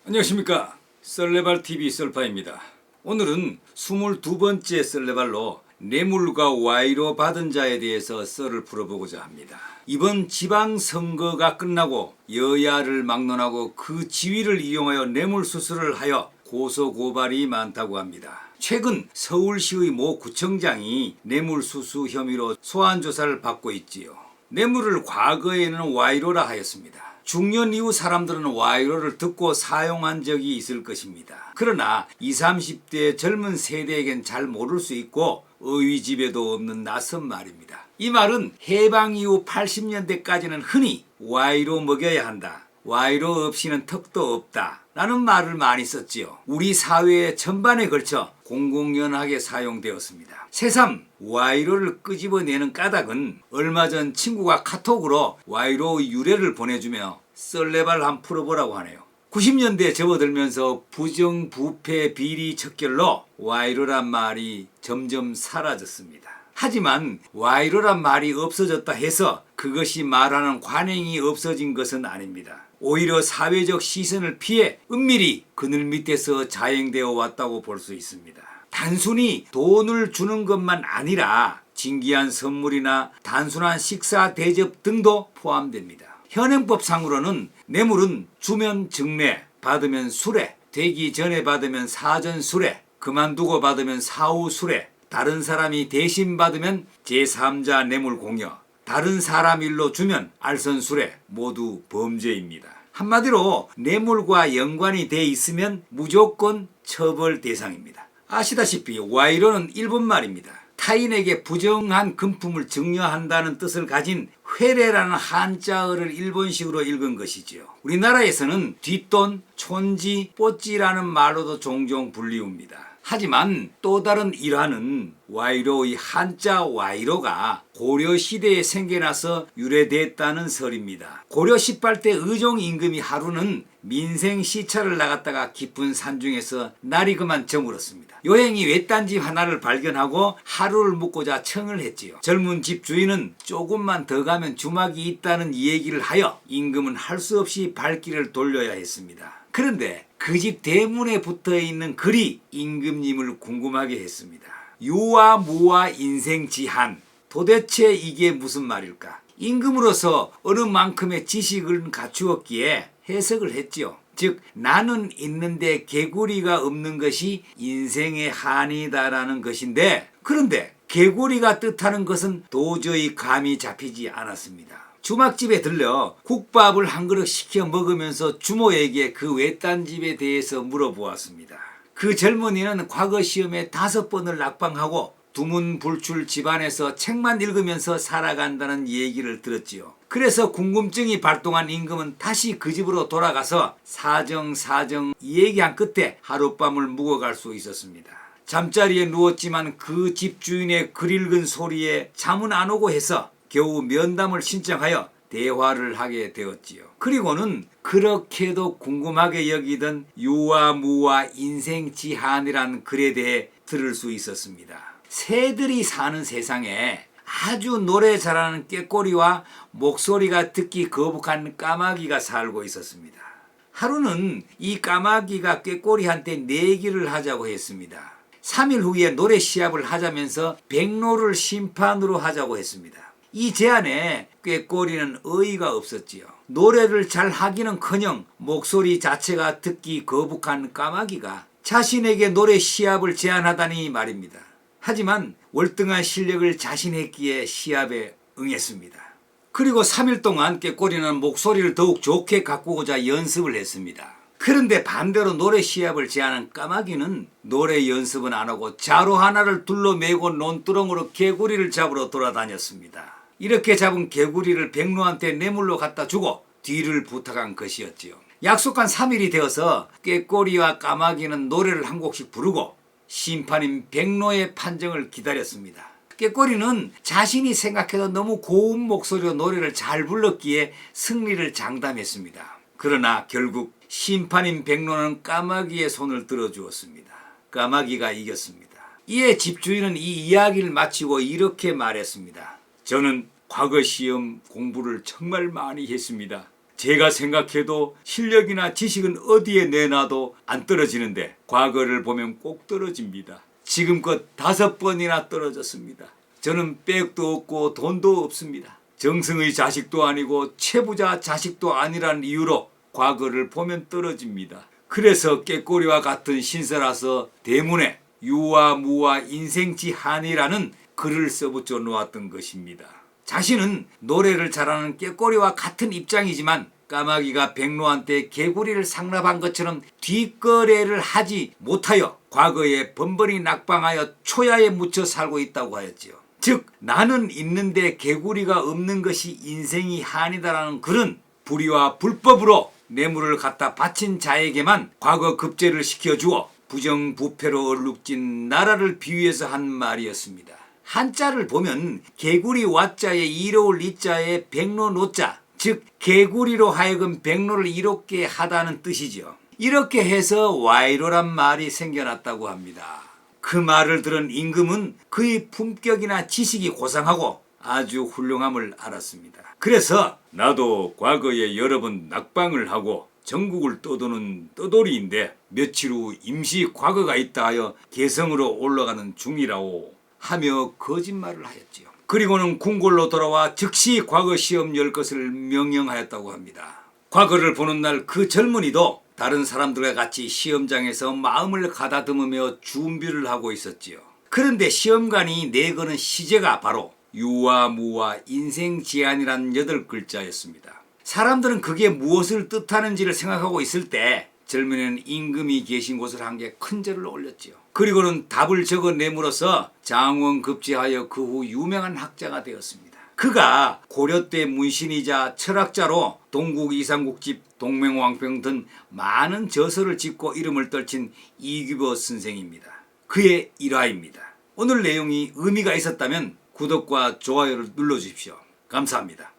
안녕하십니까. 썰레발TV 썰파입니다. 오늘은 22번째 썰레발로 뇌물과 와이로 받은 자에 대해서 썰을 풀어보고자 합니다. 이번 지방선거가 끝나고 여야를 막론하고 그 지위를 이용하여 뇌물 수수를 하여 고소고발이 많다고 합니다. 최근 서울시의 모 구청장이 뇌물 수수 혐의로 소환조사를 받고 있지요. 뇌물을 과거에는 와이로라 하였습니다. 중년 이후 사람들은 와이로를 듣고 사용한 적이 있을 것입니다. 그러나 20, 30대 젊은 세대에겐 잘 모를 수 있고 어휘집에도 없는 낯선 말입니다. 이 말은 해방 이후 80년대까지는 흔히 와이로 먹여야 한다, 와이로 없이는 턱도 없다 라는 말을 많이 썼지요. 우리 사회 전반에 걸쳐 공공연하게 사용되었습니다. 새삼 와이로를 끄집어내는 까닭은 얼마 전 친구가 카톡으로 와이로의 유래를 보내주며 썰레발 한번 풀어보라고 하네요. 90년대에 접어들면서 부정부패 비리 척결로 와이로란 말이 점점 사라졌습니다. 하지만 와이로란 말이 없어졌다 해서 그것이 말하는 관행이 없어진 것은 아닙니다. 오히려 사회적 시선을 피해 은밀히 그늘 밑에서 자행되어 왔다고 볼 수 있습니다. 단순히 돈을 주는 것만 아니라 진귀한 선물이나 단순한 식사 대접 등도 포함됩니다. 현행법상으로는 뇌물은 주면 증례, 받으면 수례, 되기 전에 받으면 사전 수례, 그만두고 받으면 사후 수례, 다른 사람이 대신 받으면 제3자 뇌물 공여, 다른 사람 일로 주면 알선 수례, 모두 범죄입니다. 한마디로 뇌물과 연관이 돼 있으면 무조건 처벌 대상입니다. 아시다시피 와이로는 일본말입니다. 타인에게 부정한 금품을 증여한다는 뜻을 가진 회례라는 한자어를 일본식으로 읽은 것이지요. 우리나라에서는 뒷돈, 촌지, 뽀찌라는 말로도 종종 불리웁니다. 하지만 또 다른 일화는 와이로의 한자 와이로가 고려시대에 생겨나서 유래됐다는 설입니다. 고려 18대 의종 임금이 하루는 민생 시찰을 나갔다가 깊은 산중에서 날이 그만 저물었습니다. 여행이 외딴 집 하나를 발견하고 하루를 묵고자 청을 했지요. 젊은 집 주인은 조금만 더 가면 주막이 있다는 얘기를 하여 임금은 할 수 없이 발길을 돌려야 했습니다. 그런데 그 집 대문에 붙어 있는 글이 임금님을 궁금하게 했습니다. 유와 무와 인생지한, 도대체 이게 무슨 말일까? 임금으로서 어느 만큼의 지식을 갖추었기에 해석을 했지요. 즉 나는 있는데 개구리가 없는 것이 인생의 한이다라는 것인데, 그런데 개구리가 뜻하는 것은 도저히 감이 잡히지 않았습니다. 주막집에 들려 국밥을 한 그릇 시켜 먹으면서 주모에게 그 외딴 집에 대해서 물어보았습니다. 그 젊은이는 과거 시험에 5번을 낙방하고 두문불출 집안에서 책만 읽으면서 살아간다는 얘기를 들었지요. 그래서 궁금증이 발동한 임금은 다시 그 집으로 돌아가서 사정 얘기한 끝에 하룻밤을 묵어갈 수 있었습니다. 잠자리에 누웠지만 그 집주인의 글 읽은 소리에 잠은 안 오고 해서 겨우 면담을 신청하여 대화를 하게 되었지요. 그리고는 그렇게도 궁금하게 여기던 유와 무와 인생지한이란 글에 대해 들을 수 있었습니다. 새들이 사는 세상에 아주 노래 잘하는 꾀꼬리와 목소리가 듣기 거북한 까마귀가 살고 있었습니다. 하루는 이 까마귀가 꾀꼬리한테 내기를 하자고 했습니다. 3일 후에 노래 시합을 하자면서 백로를 심판으로 하자고 했습니다. 이 제안에 꾀꼬리는 어이가 없었지요. 노래를 잘 하기는커녕 목소리 자체가 듣기 거북한 까마귀가 자신에게 노래 시합을 제안하다니 말입니다. 하지만 월등한 실력을 자신했기에 시합에 응했습니다. 그리고 3일 동안 꾀꼬리는 목소리를 더욱 좋게 가꾸고자 연습을 했습니다. 그런데 반대로 노래 시합을 제안한 까마귀는 노래 연습은 안 하고 자루 하나를 둘러매고 논두렁으로 개구리를 잡으러 돌아다녔습니다. 이렇게 잡은 개구리를 백로한테 뇌물로 갖다 주고 뒤를 부탁한 것이었지요. 약속한 3일이 되어서 꾀꼬리와 까마귀는 노래를 한 곡씩 부르고 심판인 백로의 판정을 기다렸습니다. 꾀꼬리는 자신이 생각해도 너무 고운 목소리로 노래를 잘 불렀기에 승리를 장담했습니다. 그러나 결국 심판인 백로는 까마귀의 손을 들어주었습니다. 까마귀가 이겼습니다. 이에 집주인은 이 이야기를 마치고 이렇게 말했습니다. 저는 과거 시험 공부를 정말 많이 했습니다. 제가 생각해도 실력이나 지식은 어디에 내놔도 안 떨어지는데 과거를 보면 꼭 떨어집니다. 지금껏 5번이나 떨어졌습니다. 저는 백도 없고 돈도 없습니다. 정승의 자식도 아니고 최부자 자식도 아니란 이유로 과거를 보면 떨어집니다. 그래서 깨꼬리와 같은 신세라서 대문에 유아무아 인생지한이라는 글을 써붙여 놓았던 것입니다. 자신은 노래를 잘하는 깨꼬리와 같은 입장이지만 까마귀가 백로한테 개구리를 상납한 것처럼 뒷거래를 하지 못하여 과거에 번번이 낙방하여 초야에 묻혀 살고 있다고 하였지요. 즉 나는 있는데 개구리가 없는 것이 인생이 한이다라는 글은 불의와 불법으로 뇌물을 갖다 바친 자에게만 과거 급제를 시켜주어 부정부패로 얼룩진 나라를 비유해서 한 말이었습니다. 한자를 보면 개구리 와자에 이로울 이자에 백로 노자, 즉 개구리로 하여금 백로를 이롭게 하다는 뜻이죠. 이렇게 해서 와이로란 말이 생겨났다고 합니다. 그 말을 들은 임금은 그의 품격이나 지식이 고상하고 아주 훌륭함을 알았습니다. 그래서 나도 과거에 여러 번 낙방을 하고 전국을 떠도는 떠돌이인데 며칠 후 임시 과거가 있다 하여 개성으로 올라가는 중이라고 하며 거짓말을 하였지요. 그리고는 궁궐로 돌아와 즉시 과거 시험 열 것을 명령하였다고 합니다. 과거를 보는 날 그 젊은이도 다른 사람들과 같이 시험장에서 마음을 가다듬으며 준비를 하고 있었지요. 그런데 시험관이 내거는 시제가 바로 유아무아 인생지안이란 8글자였습니다. 사람들은 그게 무엇을 뜻하는지를 생각하고 있을 때 젊은이는 임금이 계신 곳을 한 개 큰 절을 올렸지요. 그리고는 답을 적어 내물어서 장원급제하여 그 후 유명한 학자가 되었습니다. 그가 고려 때 문신이자 철학자로 동국 이상국집 동맹왕평 등 많은 저서를 짓고 이름을 떨친 이규보 선생입니다. 그의 일화입니다. 오늘 내용이 의미가 있었다면 구독과 좋아요를 눌러주십시오. 감사합니다.